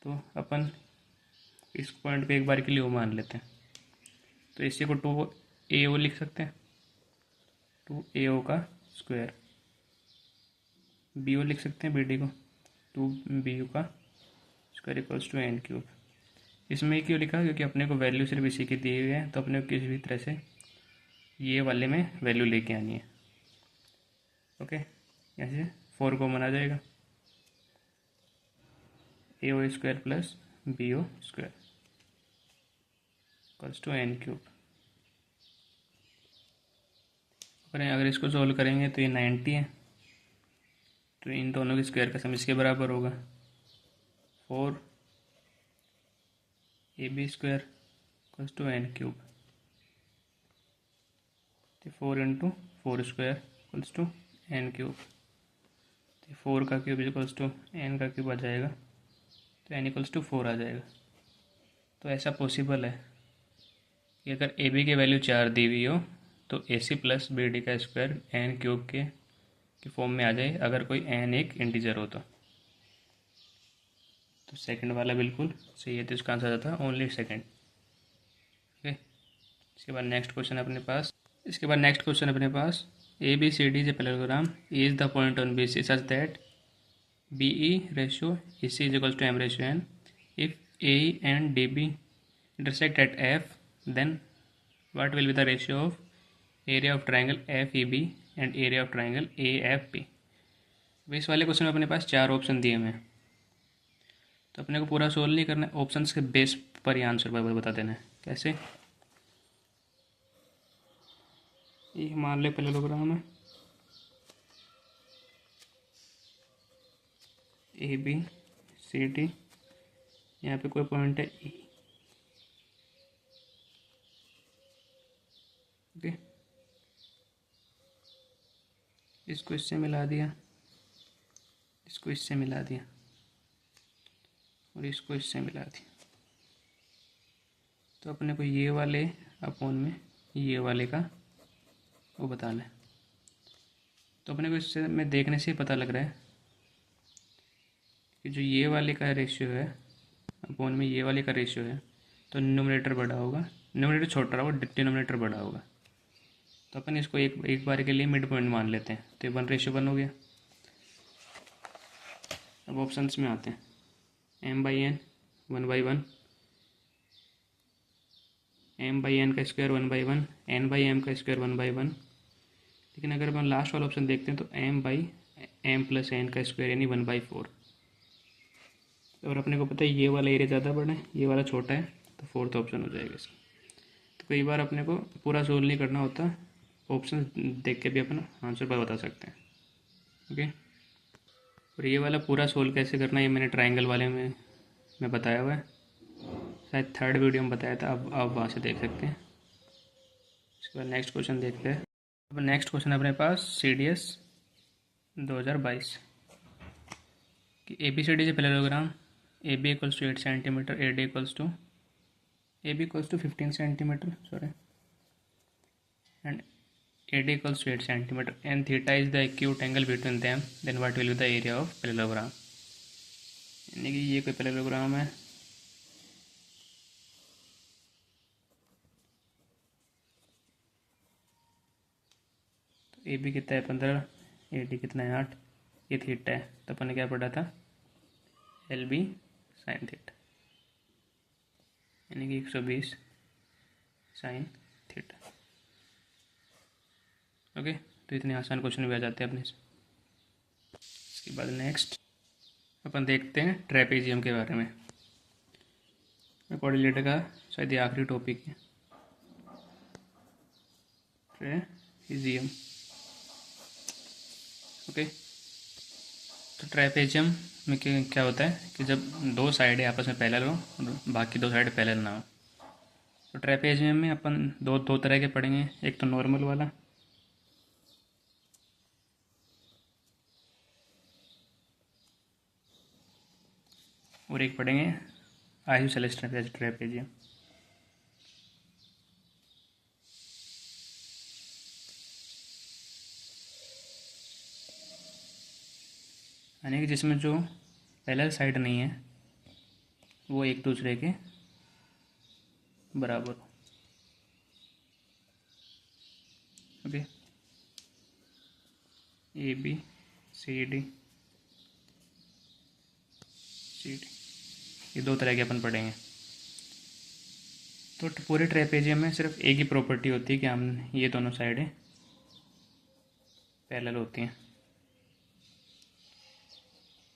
तो अपन इस पॉइंट पे एक बार के लिए वो मान लेते हैं। तो इसी को 2AO लिख सकते हैं, 2AO का स्क्वायर। BO लिख सकते हैं BD को, 2BU का square equals to N cube. इसमें क्यों लिखा, क्योंकि अपने को वैल्यू सिर्फ इसी की दी हुई है, तो अपने को किसी भी तरह से ये वाले में वैल्यू लेके आनी है। ओके, यहाँ से 4 कॉमन आ जाएगा, AO square plus BO square equals to N cube. अगर इसको सोल्व करेंगे तो ये 90 है, तो इन दोनों के स्क्वायर का सम इसके बराबर होगा 4 AB square equals to N cube. तो 4 into 4 square equals to N cube. तो 4 का क्यूब इक्वल्स टू एन का क्यूब आ जाएगा, तो एन इक्वल्स टू 4 आ जाएगा। तो ऐसा पॉसिबल है कि अगर ए बी की वैल्यू 4 दी हुई हो तो ए सी प्लस बी डी का स्क्वायर एन क्यूब के फॉर्म में आ जाए, अगर कोई एन एक इंटीजर हो तो। सेकंड वाला बिल्कुल सही है, तो इसका आंसर आता है ओनली सेकंड। ओके, इसके बाद नेक्स्ट क्वेश्चन अपने पास A B C D is a parallelogram, is the point on B C such that B E ratio E C is equals to M ratio N. If A and D B intersect at F, then what will be the ratio of area of triangle FEB and area of triangle AFP। इस वाले क्वेश्चन में अपने पास 4 ऑप्शन दिए हुए हैं, तो अपने को पूरा सोल्व नहीं करना है, ऑप्शंस के बेस पर ही आंसर बता देना है। कैसे, ये मान ले पैरेललोग्राम है ए बी सी डी, यहाँ पे कोई पॉइंट है ई। ओके, इसको इससे मिला दिया, इसको इससे मिला दिया और इसको इससे मिला दिया, तो अपने को ये वाले अपोन में ये वाले का वो बताना है। तो अपने को इससे में देखने से ही पता लग रहा है कि जो ये वाले का रेशियो है अपोन में ये वाले का रेशियो है, तो न्यूमरेटर बड़ा होगा, न्यूमरेटर छोटा होगा, डिनोमिनेटर बड़ा होगा। तो अपन इसको एक बार के लिए मिड पॉइंट मान लेते हैं, तो 1:1 हो गया। अब ऑप्शंस में आते हैं, m/n 1/1, m/n का स्क्वायर 1/1, n/m का स्क्वायर 1/1। लेकिन अगर अपन लास्ट वाला ऑप्शन देखते हैं तो m/m + n का स्क्वायर यानी 1/4। और अपने को पता है ये वाला एरिया ज़्यादा बड़ा है, ये वाला छोटा है, तो फोर्थ ऑप्शन हो जाएगा इसका। तो कई बार अपने को पूरा सोल्व नहीं करना होता, ऑप्शन देख के भी अपना आंसर बता सकते हैं। ओके, और ये वाला पूरा सोल्व कैसे करना है ये मैंने ट्रायंगल वाले में बताया हुआ है, शायद थर्ड वीडियो में बताया था, अब आप वहाँ से देख सकते हैं। इसके बाद नेक्स्ट क्वेश्चन देखते हैं। अब नेक्स्ट क्वेश्चन अपने पास CDS 2022 कि ABCD से parallelogram AB equals to 8 centimetre, AD equals to AB equals to 15 centimetre sorry and AD equals to 8 centimeter and theta is the acute angle between them, then what will be the area of parallelogram। यानी कि ये कोई पैरेललोग्राम है, तो AB कितना है 15, AD कितना है 8, ये थीटा है, तो अपन ने क्या पढ़ा था LB sin थीटा, यानी कि 120 sin थीटा। ओके, तो इतने आसान क्वेश्चन भी आ जाते हैं अपने से। इसके बाद नेक्स्ट अपन देखते हैं ट्रेपेजियम के बारे में। कोऑर्डिनेटर का शायद ये आखिरी टॉपिक है, ट्रेपेजियम। ओके, तो ट्रेपेजियम में क्या होता है कि जब दो साइडें आपस में पैरेलल हो और बाकी दो साइड पैरेलल ना हो, तो ट्रेपेजियम में अपन दो तरह के पढ़ेंगे, एक तो नॉर्मल वाला और एक पढ़ेंगे आइसोसेलेस ट्रेपेजियम। यानी कि जिसमें जो पैरेलल साइड नहीं है वो एक दूसरे के बराबर हो। ओके, ABCD ये दो तरह के अपन पढ़ेंगे। तो पूरे ट्रेपेजियम में सिर्फ एक ही प्रॉपर्टी होती है कि हम ये दोनों साइडें पैरेलल होती हैं,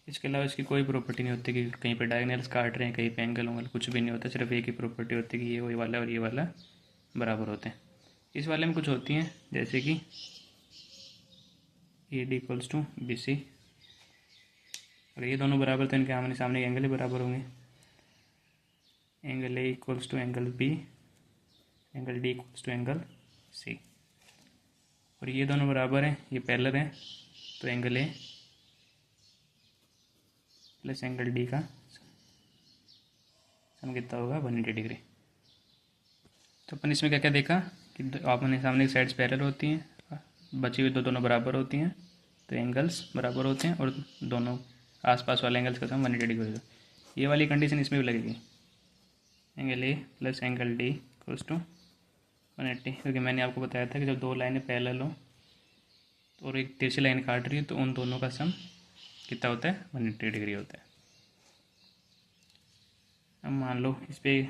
इसके अलावा इसकी कोई प्रॉपर्टी नहीं होती कि कहीं पे डायगोनल्स काट रहे हैं, कहीं पे एंगल उंगल कुछ भी नहीं होता, सिर्फ एक ही प्रॉपर्टी होती है कि ये वाला और ये वाला बराबर होते हैं। इस वाले में कुछ होती हैं जैसे कि AD इक्वल्स टू BC, अगर ये दोनों बराबर तो इनके आमने सामने एंगल ही बराबर होंगे। Angle A equals to angle B, angle D equals to angle C, और ये दोनों बराबर हैं, ये पैरेलल हैं, तो angle A plus angle D का सम कितना होगा 180 डिग्री। तो अपन इसमें क्या क्या देखा कि आपने सामने की साइड्स पैरेलल होती हैं, बची हुई दोनों बराबर होती हैं, तो एंगल्स बराबर होते हैं और दोनों आसपास वाले एंगल्स का सम 180 डिग्री होगा। ये वाली कंडीशन इसमें भी लगेगी, angle A plus angle D equals to 180, क्योंकि मैंने आपको बताया था कि जब दो लाइनें पैरेलल हो और एक तिरछी लाइन काट रही है तो उन दोनों का सम कितना होता है 180 डिग्री होता है। अब मान लो इस पे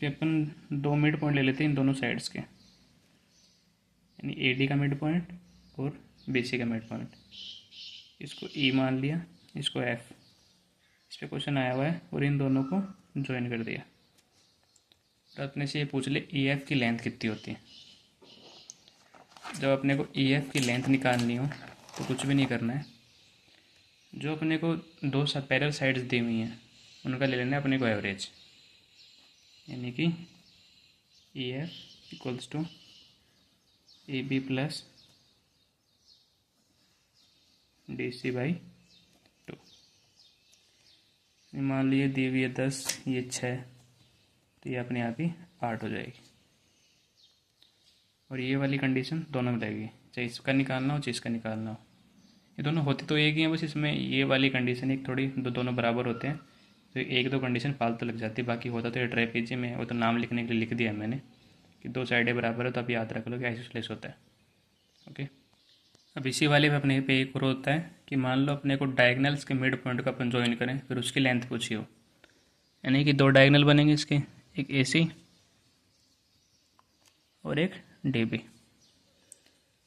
अपन दो मिड पॉइंट ले लेते हैं इन दोनों साइड्स के, यानी AD का मिड पॉइंट और BC का मिड पॉइंट, इसको E मान लिया, इसको F, इस पर क्वेश्चन आया हुआ है और इन दोनों को ज्वाइन कर दिया। तो अपने से ये पूछ ले EF की लेंथ कितनी होती है। जब अपने को EF की लेंथ निकालनी हो तो कुछ भी नहीं करना है, जो अपने को दो पैरेलल साइड्स दी हुई हैं उनका ले लेना है अपने को एवरेज, यानी कि EF equals to AB plus DC by 2। मान लीजिए दी हुई है 10, ये 6, तो ये अपने आप ही 8 हो जाएगी, और ये वाली कंडीशन दोनों में लगेगी, चाहे इसका निकालना हो चाहे इसका निकालना हो, ये दोनों होते तो एक ही हैं, बस इसमें ये वाली कंडीशन एक थोड़ी दोनों बराबर होते हैं तो एक दो कंडीशन फालतू लग जाती है, बाकी होता तो ये ट्रेपेजियम में, वो तो नाम लिखने के लिए लिख दिया मैंने कि दो साइडें बराबर है, तो आप याद रख लो कि आइसोसेलेस होता है। ओके, अब इसी वाले में अपने पे एक और होता है कि मान लो अपने को डायगनल्स के मिड पॉइंट को अपन ज्वाइन करें, फिर उसकी लेंथ पूछी हो, यानी कि दो डायगनल बनेंगे इसके, एक AC और एक DB।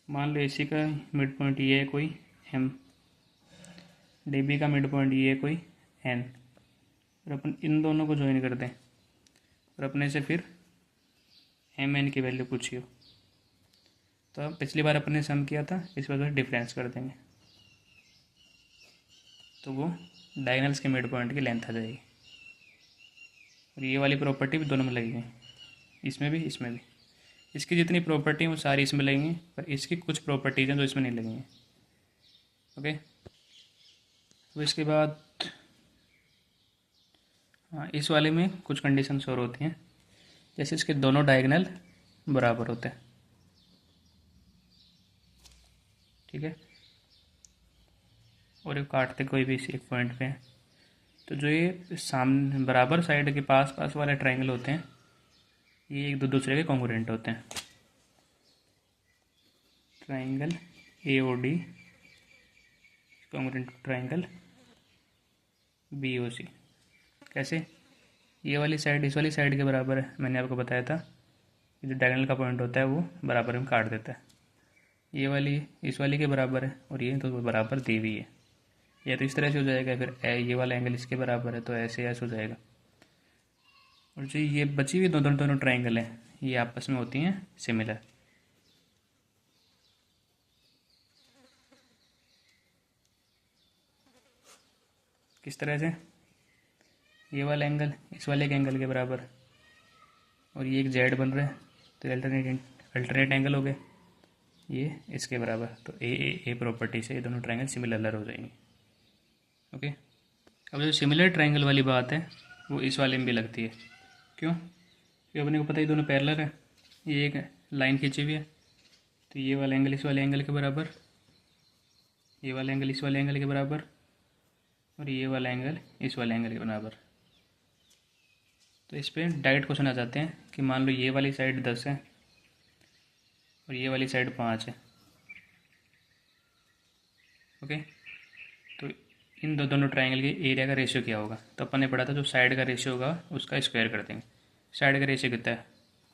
मान लो AC का मिड पॉइंट ये है कोई M, डी बी का मिड पॉइंट ये कोई एन, और अपन इन दोनों को ज्वाइन कर दें और अपने से फिर एम एन की वैल्यू पूछिए। तो अब पिछली बार अपने सम किया था, इस बार डिफरेंस कर देंगे तो वो डायगनल्स के मिड पॉइंट की लेंथ आ जाएगी। और ये वाली प्रॉपर्टी भी दोनों में लगेगी, इसमें भी इसमें भी। इसकी जितनी प्रॉपर्टी हैं वो सारी इसमें लगेंगी, पर इसकी कुछ प्रॉपर्टीज हैं जो इसमें नहीं लगेंगी। ओके, तो इसके बाद हाँ, इस वाले में कुछ कंडीशंस और होती हैं, जैसे इसके दोनों डायगोनल बराबर होते हैं। ठीक है, और ये काटते कोई भी एक पॉइंट पे हैं। तो जो ये सामने बराबर साइड के पास पास वाले ट्रायंगल होते हैं, ये एक दूसरे के कॉन्ग्रुएंट होते हैं। Triangle A O D congruent triangle B O C. कैसे? ये वाली साइड इस वाली साइड के बराबर है, मैंने आपको बताया था कि जो डायगोनल का पॉइंट होता है वो बराबर में काट देता है। ये वाली इस वाली के बराबर है और ये तो बराबर दी हुई है, या तो इस तरह से हो जाएगा, फिर ये वाला एंगल इसके बराबर है तो ऐसे ऐसे हो जाएगा। और जो ये बची हुई दोनों ट्रायंगल हैं ये आपस में होती हैं सिमिलर। किस तरह से? ये वाला एंगल इस वाले के एंगल के बराबर, और ये एक जेड बन रहा है तो अल्टरनेट एंगल हो गए ये इसके बराबर, तो ए प्रॉपर्टी से ये दोनों ट्रायंगल सिमिलर हो जाएंगे। ओके, अब जो सिमिलर ट्रायंगल वाली बात है वो इस वाले में भी लगती है। क्यों? क्योंकि अपने को पता है दोनों पैरेलल है, ये एक लाइन खींची हुई है, तो ये वाला एंगल इस वाले एंगल के बराबर, ये वाला एंगल इस वाले एंगल के बराबर, और ये वाला एंगल इस वाले एंगल के बराबर। तो इस पर डायरेक्ट क्वेश्चन आ जाते हैं कि मान लो ये वाली साइड 10 है और ये वाली साइड 5 है। ओके, तो इन दोनों ट्रायंगल के एरिया का रेशियो क्या होगा? तो अपन ने पढ़ा था जो साइड का रेशियो होगा उसका स्क्वायर कर देंगे। साइड का रेशियो कितना है?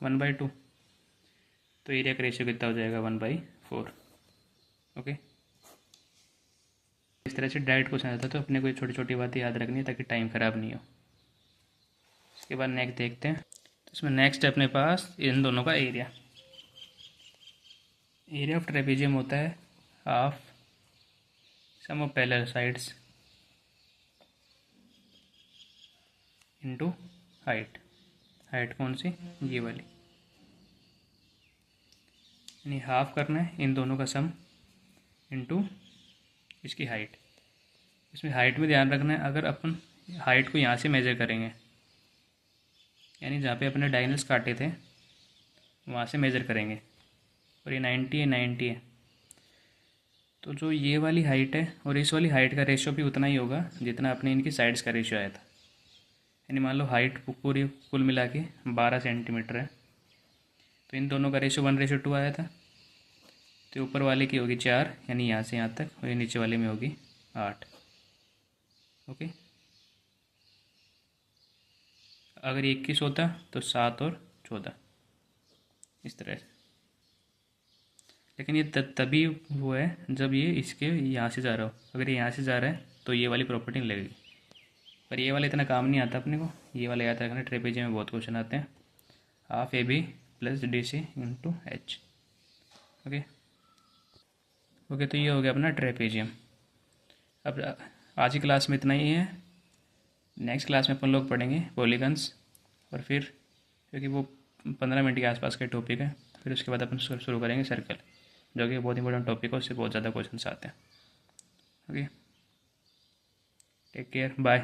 1/2, तो एरिया का रेशियो कितना हो जाएगा? 1/4। ओके, इस तरह से डायरेक्ट क्वेश्चन आता है, तो अपने को छोटी छोटी बातें याद रखनी है ताकि टाइम ख़राब नहीं हो। इसके बाद नेक्स्ट देखते हैं, तो इसमें नेक्स्ट है अपने पास इन दोनों का एरिया। एरिया ऑफ ट्रेपेजियम होता है half sum of parallel sides into height. Height कौन सी? ये वाली, यानी हाफ करना है इन दोनों का सम इनटू इसकी हाइट। इसमें हाइट में ध्यान रखना है, अगर अपन हाइट को यहाँ से मेजर करेंगे, यानी जहाँ पे अपने डायगोनल्स काटे थे वहाँ से मेजर करेंगे, और ये 90 है 90 है, तो जो ये वाली हाइट है और इस वाली हाइट का रेशियो भी उतना ही होगा जितना अपने इनकी साइड्स का रेशियो आया था। यानी मान लो हाइट पूरी कुल मिला के 12 सेंटीमीटर है, तो इन दोनों का रेशियो 1:2 आया था, तो ऊपर वाले की होगी 4, यानी यहाँ से यहाँ तक, और ये नीचे वाले में होगी 8। ओके, अगर 21 होता तो 7 और 14 इस तरह से। लेकिन ये तभी वो है जब ये इसके यहाँ से जा रहा हो। अगर ये यहाँ से जा रहा है तो ये वाली प्रॉपर्टी नहीं लगेगी, पर ये वाला इतना काम नहीं आता अपने को। ये वाला याद रखना, ट्रेपेजियम में बहुत क्वेश्चन आते हैं। Half A B plus D C into H. Okay okay, तो ये हो गया अपना ट्रेपेजियम। अब आज की क्लास में इतना ही है। नेक्स्ट क्लास में अपन लोग पढ़ेंगे पॉलीगन्स, और फिर क्योंकि वो 15 मिनट के आसपास का टॉपिक है, फिर उसके बाद अपन शुरू करेंगे सर्कल, जो कि बहुत इंपॉर्टेंट टॉपिक है, उससे बहुत ज़्यादा क्वेश्चन आते हैं। Okay, take care, bye.